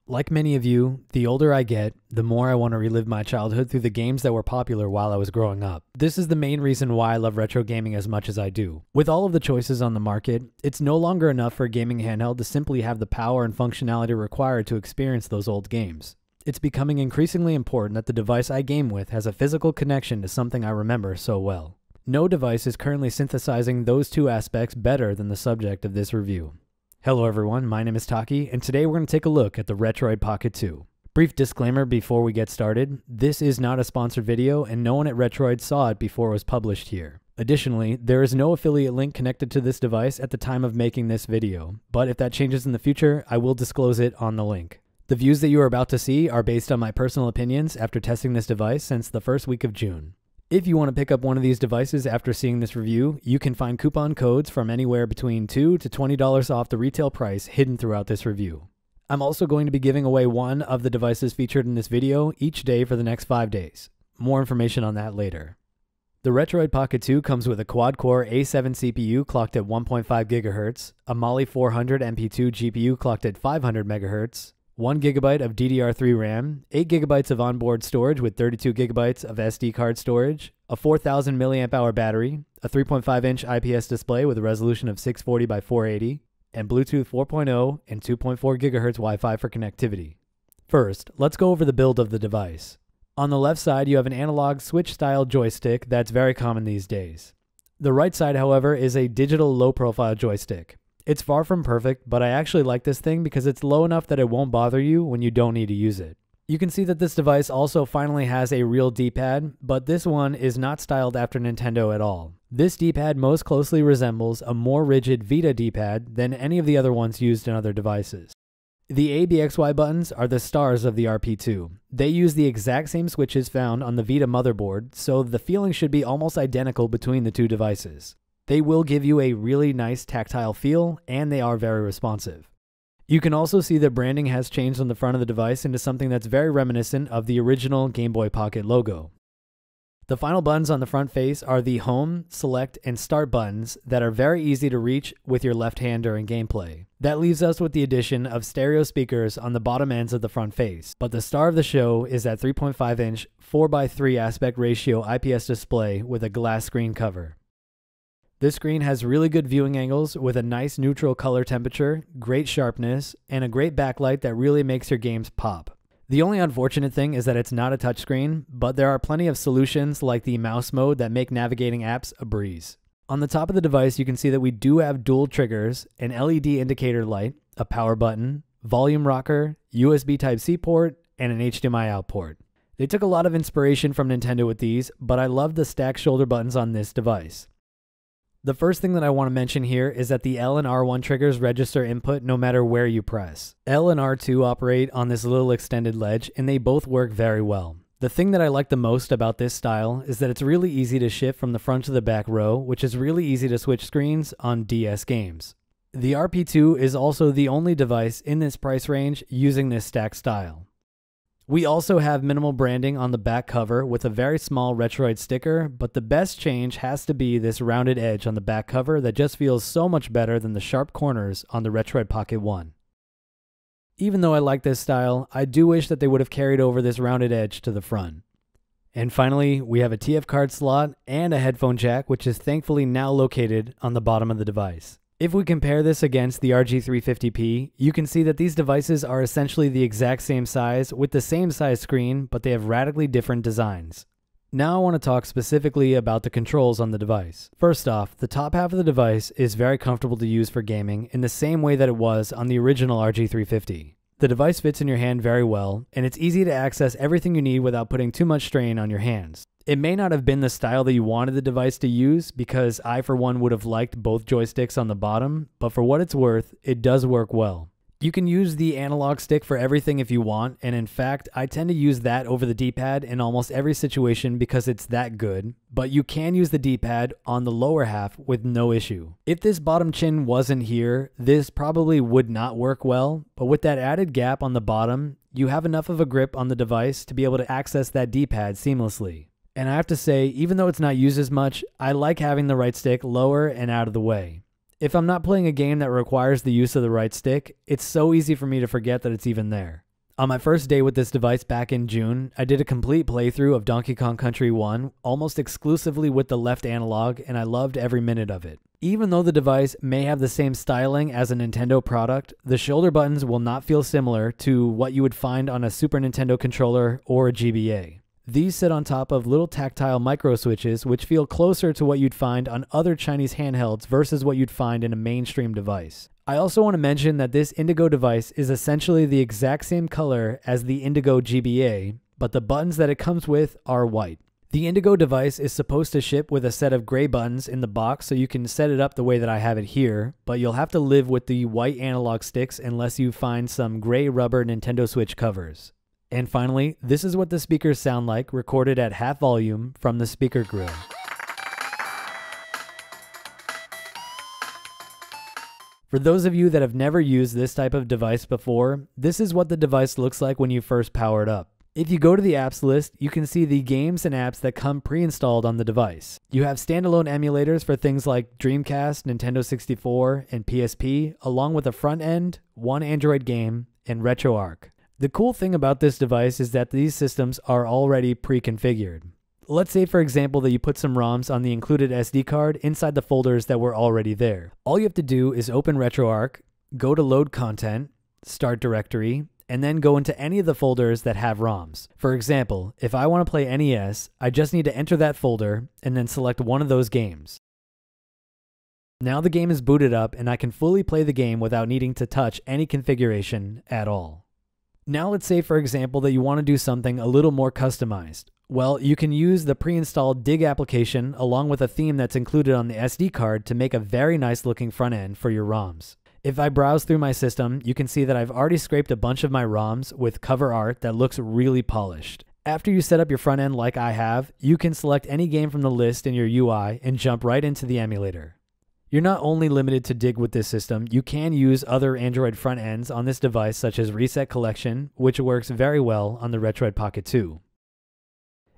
Like many of you, the older I get, the more I want to relive my childhood through the games that were popular while I was growing up. This is the main reason why I love retro gaming as much as I do. With all of the choices on the market, it's no longer enough for a gaming handheld to simply have the power and functionality required to experience those old games. It's becoming increasingly important that the device I game with has a physical connection to something I remember so well. No device is currently synthesizing those two aspects better than the subject of this review. Hello everyone, my name is Taki, and today we're going to take a look at the Retroid Pocket 2. Brief disclaimer before we get started, this is not a sponsored video and no one at Retroid saw it before it was published here. Additionally, there is no affiliate link connected to this device at the time of making this video, but if that changes in the future, I will disclose it on the link. The views that you are about to see are based on my personal opinions after testing this device since the first week of June. If you want to pick up one of these devices after seeing this review, you can find coupon codes from anywhere between $2 to $20 off the retail price hidden throughout this review. I'm also going to be giving away one of the devices featured in this video each day for the next 5 days. More information on that later. The Retroid Pocket 2 comes with a quad-core A7 CPU clocked at 1.5 GHz, a Mali 400 MP2 GPU clocked at 500 MHz, 1 GB of DDR3 RAM, 8 GB of onboard storage with 32 GB of SD card storage, a 4000 mAh battery, a 3.5-inch IPS display with a resolution of 640 by 480, and Bluetooth 4.0 and 2.4 GHz Wi-Fi for connectivity. First, let's go over the build of the device. On the left side, you have an analog switch-style joystick that's very common these days. The right side, however, is a digital low-profile joystick. It's far from perfect, but I actually like this thing because it's low enough that it won't bother you when you don't need to use it. You can see that this device also finally has a real D-pad, but this one is not styled after Nintendo at all. This D-pad most closely resembles a more rigid Vita D-pad than any of the other ones used in other devices. The ABXY buttons are the stars of the RP2. They use the exact same switches found on the Vita motherboard, so the feeling should be almost identical between the two devices. They will give you a really nice tactile feel, and they are very responsive. You can also see that branding has changed on the front of the device into something that's very reminiscent of the original Game Boy Pocket logo. The final buttons on the front face are the Home, Select, and Start buttons that are very easy to reach with your left hand during gameplay. That leaves us with the addition of stereo speakers on the bottom ends of the front face, but the star of the show is that 3.5-inch 4:3 aspect ratio IPS display with a glass screen cover. This screen has really good viewing angles with a nice neutral color temperature, great sharpness, and a great backlight that really makes your games pop. The only unfortunate thing is that it's not a touchscreen, but there are plenty of solutions like the mouse mode that make navigating apps a breeze. On the top of the device, you can see that we do have dual triggers, an LED indicator light, a power button, volume rocker, USB Type-C port, and an HDMI out port. They took a lot of inspiration from Nintendo with these, but I love the stacked shoulder buttons on this device. The first thing that I want to mention here is that the L and R1 triggers register input no matter where you press. L and R2 operate on this little extended ledge, and they both work very well. The thing that I like the most about this style is that it's really easy to shift from the front to the back row, which is really easy to switch screens on DS games. The RP2 is also the only device in this price range using this stacked style. We also have minimal branding on the back cover with a very small Retroid sticker, but the best change has to be this rounded edge on the back cover that just feels so much better than the sharp corners on the Retroid Pocket 1. Even though I like this style, I do wish that they would have carried over this rounded edge to the front. And finally, we have a TF card slot and a headphone jack, which is thankfully now located on the bottom of the device. If we compare this against the RG350P, you can see that these devices are essentially the exact same size with the same size screen, but they have radically different designs. Now I want to talk specifically about the controls on the device. First off, the top half of the device is very comfortable to use for gaming in the same way that it was on the original RG350. The device fits in your hand very well, and it's easy to access everything you need without putting too much strain on your hands. It may not have been the style that you wanted the device to use, because I for one would have liked both joysticks on the bottom, but for what it's worth, it does work well. You can use the analog stick for everything if you want, and in fact, I tend to use that over the D-pad in almost every situation because it's that good, but you can use the D-pad on the lower half with no issue. If this bottom chin wasn't here, this probably would not work well, but with that added gap on the bottom, you have enough of a grip on the device to be able to access that D-pad seamlessly. And I have to say, even though it's not used as much, I like having the right stick lower and out of the way. If I'm not playing a game that requires the use of the right stick, it's so easy for me to forget that it's even there. On my first day with this device back in June, I did a complete playthrough of Donkey Kong Country 1, almost exclusively with the left analog, and I loved every minute of it. Even though the device may have the same styling as a Nintendo product, the shoulder buttons will not feel similar to what you would find on a Super Nintendo controller or a GBA. These sit on top of little tactile micro switches which feel closer to what you'd find on other Chinese handhelds versus what you'd find in a mainstream device. I also want to mention that this Indigo device is essentially the exact same color as the Indigo GBA, but the buttons that it comes with are white. The Indigo device is supposed to ship with a set of gray buttons in the box so you can set it up the way that I have it here, but you'll have to live with the white analog sticks unless you find some gray rubber Nintendo Switch covers. And finally, this is what the speakers sound like recorded at half volume from the speaker grill. For those of you that have never used this type of device before, this is what the device looks like when you first power it up. If you go to the apps list, you can see the games and apps that come pre-installed on the device. You have standalone emulators for things like Dreamcast, Nintendo 64, and PSP, along with a front end, one Android game, and RetroArch. The cool thing about this device is that these systems are already pre-configured. Let's say, for example, that you put some ROMs on the included SD card inside the folders that were already there. All you have to do is open RetroArch, go to Load Content, Start Directory, and then go into any of the folders that have ROMs. For example, if I want to play NES, I just need to enter that folder and then select one of those games. Now the game is booted up and I can fully play the game without needing to touch any configuration at all. Now let's say, for example, that you want to do something a little more customized. Well, you can use the pre-installed Dig application along with a theme that's included on the SD card to make a very nice looking front end for your ROMs. If I browse through my system, you can see that I've already scraped a bunch of my ROMs with cover art that looks really polished. After you set up your front end like I have, you can select any game from the list in your UI and jump right into the emulator. You're not only limited to Dig with this system, you can use other Android front ends on this device such as Reset Collection, which works very well on the Retroid Pocket 2.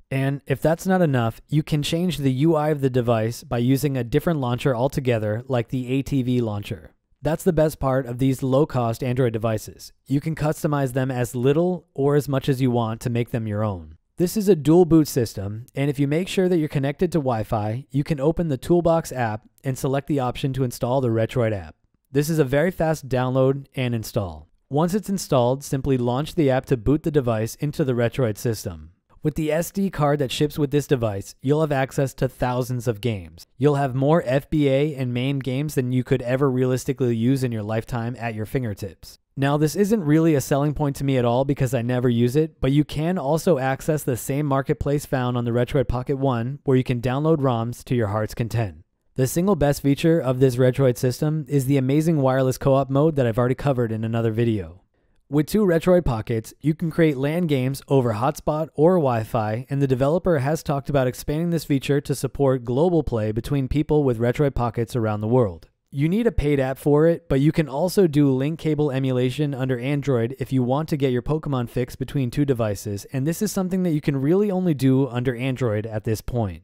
And if that's not enough, you can change the UI of the device by using a different launcher altogether, like the ATV launcher. That's the best part of these low-cost Android devices. You can customize them as little or as much as you want to make them your own. This is a dual boot system, and if you make sure that you're connected to Wi-Fi, you can open the Toolbox app and select the option to install the Retroid app. This is a very fast download and install. Once it's installed, simply launch the app to boot the device into the Retroid system. With the SD card that ships with this device, you'll have access to thousands of games. You'll have more FBA and MAME games than you could ever realistically use in your lifetime at your fingertips. Now, this isn't really a selling point to me at all because I never use it, but you can also access the same marketplace found on the Retroid Pocket 1 where you can download ROMs to your heart's content. The single best feature of this Retroid system is the amazing wireless co-op mode that I've already covered in another video. With 2 Retroid Pockets, you can create LAN games over hotspot or Wi-Fi, and the developer has talked about expanding this feature to support global play between people with Retroid Pockets around the world. You need a paid app for it, but you can also do link cable emulation under Android if you want to get your Pokemon fix between 2 devices, and this is something that you can really only do under Android at this point.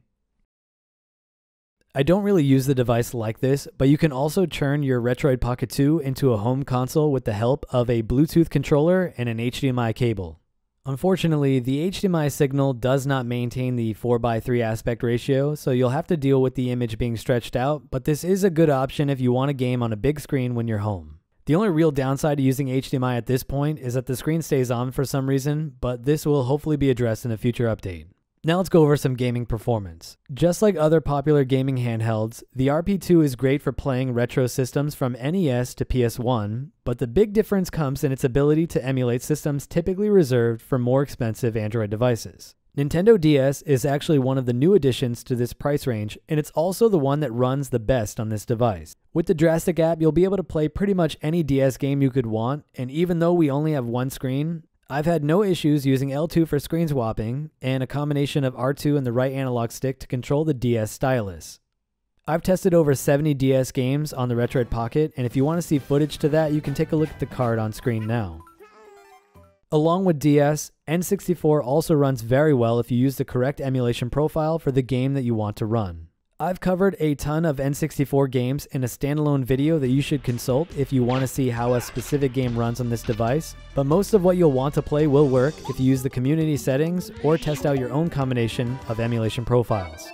I don't really use the device like this, but you can also turn your Retroid Pocket 2 into a home console with the help of a Bluetooth controller and an HDMI cable. Unfortunately, the HDMI signal does not maintain the 4:3 aspect ratio, so you'll have to deal with the image being stretched out, but this is a good option if you want a game on a big screen when you're home. The only real downside to using HDMI at this point is that the screen stays on for some reason, but this will hopefully be addressed in a future update. Now let's go over some gaming performance. Just like other popular gaming handhelds, the RP2 is great for playing retro systems from NES to PS1, but the big difference comes in its ability to emulate systems typically reserved for more expensive Android devices. Nintendo DS is actually one of the new additions to this price range, and it's also the one that runs the best on this device. With the Drastic app, you'll be able to play pretty much any DS game you could want, and even though we only have one screen, I've had no issues using L2 for screen swapping and a combination of R2 and the right analog stick to control the DS stylus. I've tested over 70 DS games on the Retroid Pocket, and if you want to see footage to that, you can take a look at the card on screen now. Along with DS, N64 also runs very well if you use the correct emulation profile for the game that you want to run. I've covered a ton of N64 games in a standalone video that you should consult if you want to see how a specific game runs on this device, but most of what you'll want to play will work if you use the community settings or test out your own combination of emulation profiles.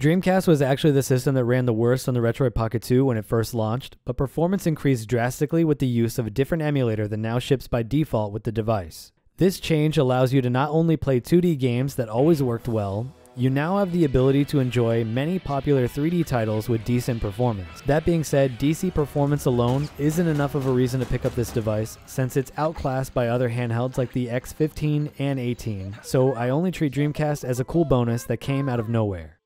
Dreamcast was actually the system that ran the worst on the Retroid Pocket 2 when it first launched, but performance increased drastically with the use of a different emulator that now ships by default with the device. This change allows you to not only play 2D games that always worked well, you now have the ability to enjoy many popular 3D titles with decent performance. That being said, DC performance alone isn't enough of a reason to pick up this device since it's outclassed by other handhelds like the X15 and 18, so I only treat Dreamcast as a cool bonus that came out of nowhere.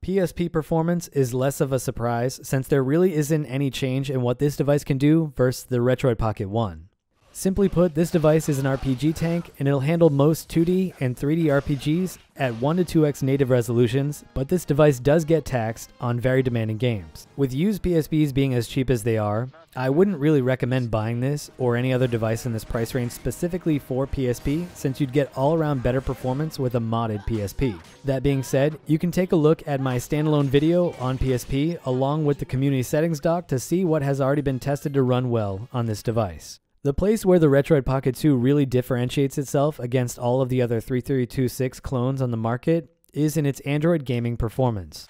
PSP performance is less of a surprise since there really isn't any change in what this device can do versus the Retroid Pocket 1. Simply put, this device is an RPG tank and it'll handle most 2D and 3D RPGs at 1 to 2x native resolutions, but this device does get taxed on very demanding games. With used PSPs being as cheap as they are, I wouldn't really recommend buying this or any other device in this price range specifically for PSP since you'd get all around better performance with a modded PSP. That being said, you can take a look at my standalone video on PSP along with the community settings doc to see what has already been tested to run well on this device. The place where the Retroid Pocket 2 really differentiates itself against all of the other 3326 clones on the market is in its Android gaming performance.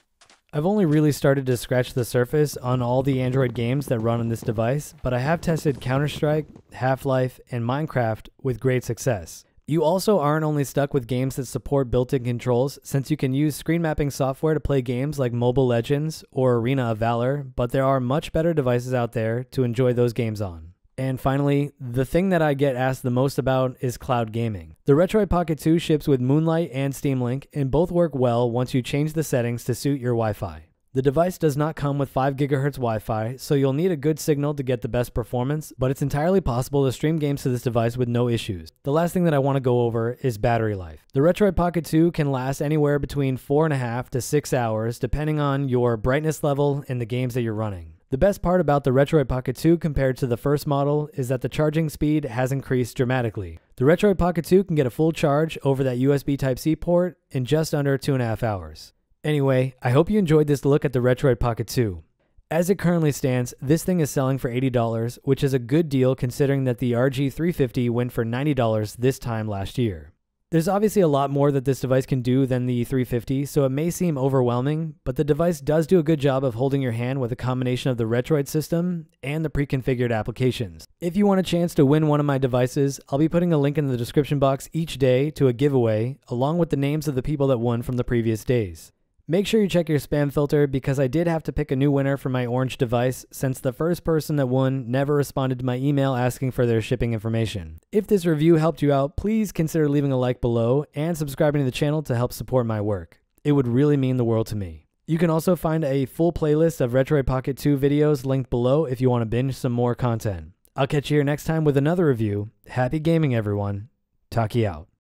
I've only really started to scratch the surface on all the Android games that run on this device, but I have tested Counter-Strike, Half-Life, and Minecraft with great success. You also aren't only stuck with games that support built-in controls, since you can use screen mapping software to play games like Mobile Legends or Arena of Valor, but there are much better devices out there to enjoy those games on. And finally, the thing that I get asked the most about is cloud gaming. The Retroid Pocket 2 ships with Moonlight and Steam Link, and both work well once you change the settings to suit your Wi-Fi. The device does not come with 5 GHz Wi-Fi, so you'll need a good signal to get the best performance, but it's entirely possible to stream games to this device with no issues. The last thing that I want to go over is battery life. The Retroid Pocket 2 can last anywhere between 4.5 to 6 hours, depending on your brightness level and the games that you're running. The best part about the Retroid Pocket 2 compared to the first model is that the charging speed has increased dramatically. The Retroid Pocket 2 can get a full charge over that USB Type-C port in just under 2.5 hours. Anyway, I hope you enjoyed this look at the Retroid Pocket 2. As it currently stands, this thing is selling for $80, which is a good deal considering that the RG350 went for $90 this time last year. There's obviously a lot more that this device can do than the 350, so it may seem overwhelming, but the device does do a good job of holding your hand with a combination of the Retroid system and the pre-configured applications. If you want a chance to win one of my devices, I'll be putting a link in the description box each day to a giveaway, along with the names of the people that won from the previous days. Make sure you check your spam filter because I did have to pick a new winner for my orange device since the first person that won never responded to my email asking for their shipping information. If this review helped you out, please consider leaving a like below and subscribing to the channel to help support my work. It would really mean the world to me. You can also find a full playlist of Retroid Pocket 2 videos linked below if you want to binge some more content. I'll catch you here next time with another review. Happy gaming, everyone. Taki out.